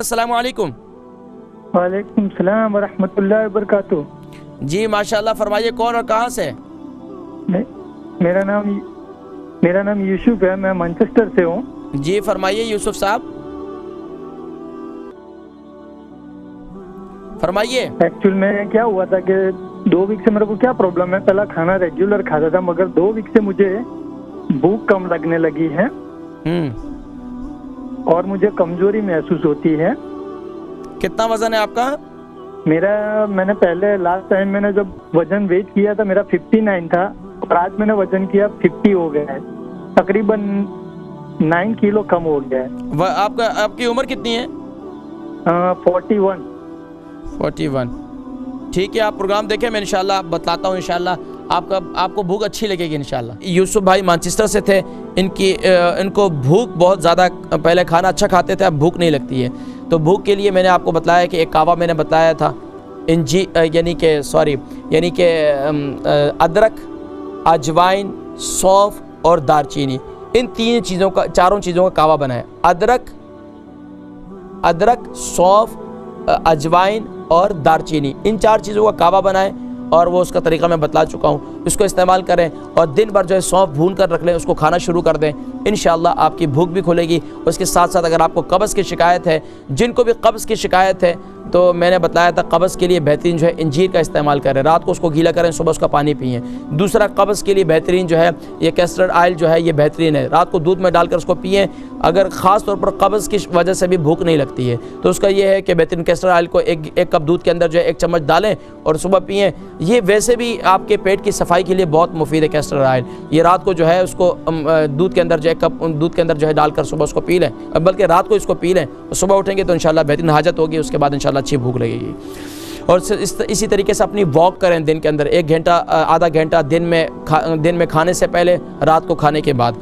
अस्सलामु अलैकुम। वालेकुम सलाम व रहमतुल्लाहि व बरकातुहू। जी माशाल्लाह, फरमाइए कौन और कहाँ से? मेरा नाम यूसुफ है, मैं मैनचेस्टर से हूँ। जी फरमाइए यूसुफ साहब, फरमाइए। एक्चुअल में क्या हुआ था कि 2 वीक से मेरे को क्या प्रॉब्लम है, पहला खाना रेगुलर खाता था मगर 2 वीक से मुझे भूख कम लगने लगी है और मुझे कमजोरी महसूस होती है। कितना वजन है आपका? मैंने पहले लास्ट टाइम मैंने जब वजन वेट किया था मेरा 59 था और आज मैंने वजन किया 50 हो गया है, तकरीबन 9 किलो कम हो गया है। आपकी उम्र कितनी है? 41। ठीक है, आप प्रोग्राम देखें, मैं इंशाल्लाह बतलाता हूँ। इंशाल्लाह आपको भूख अच्छी लगेगी इंशाल्लाह। यूसुफ भाई मैनचेस्टर से थे। इनको भूख बहुत ज़्यादा, पहले खाना अच्छा खाते थे, अब भूख नहीं लगती है। तो भूख के लिए मैंने आपको बताया कि एक कावा मैंने बताया था, यानी कि अदरक, अजवाइन, सौंफ और दालचीनी, इन चारों चीज़ों का कावा बनाया। अदरक, सौंफ, अजवाइन और दालचीनी, इन 4 चीज़ों का कावा बनाएं और वो उसका तरीका मैं बतला चुका हूँ। इसको इस्तेमाल करें और दिन भर जो है सौंफ भून कर रख लें, उसको खाना शुरू कर दें। इंशाअल्लाह आपकी भूख भी खुलेगी। उसके साथ साथ अगर आपको कब्ज़ की शिकायत है, जिनको भी कब्ज़ की शिकायत है, तो मैंने बताया था कब्ज़ के लिए बेहतरीन जो है इंजीर का इस्तेमाल करें। रात को उसको गीला करें, सुबह उसका पानी पिएँ। दूसरा, कब्ज़ के लिए बेहतरीन जो है ये कैस्टर ऑयल जो है, ये बेहतरीन है। रात को दूध में डालकर उसको पिएँ। अगर ख़ास तौर पर कब्ज़ की वजह से भी भूख नहीं लगती है तो उसका ये है कि बेहतरीन कैस्टर ऑयल को एक कप दूध के अंदर जो है 1 चम्मच डालें और सुबह पिएँ। ये वैसे भी आपके पेट की सफाई के लिए बहुत मुफीद है कैस्टर ऑयल। ये रात को जो है उसको दूध के अंदर जो है 1 कप दूध के अंदर जो है डालकर सुबह उसको पी लें, बल्कि रात को इसको पी लें और सुबह उठेंगे तो इंशाल्लाह बेहतरीन हाजत होगी। उसके बाद इंशाल्लाह अच्छी भूख लगेगी। और इसी तरीके से अपनी वॉक करें दिन के अंदर 1 घंटा, आधा घंटा दिन में खाने से पहले, रात को खाने के बाद।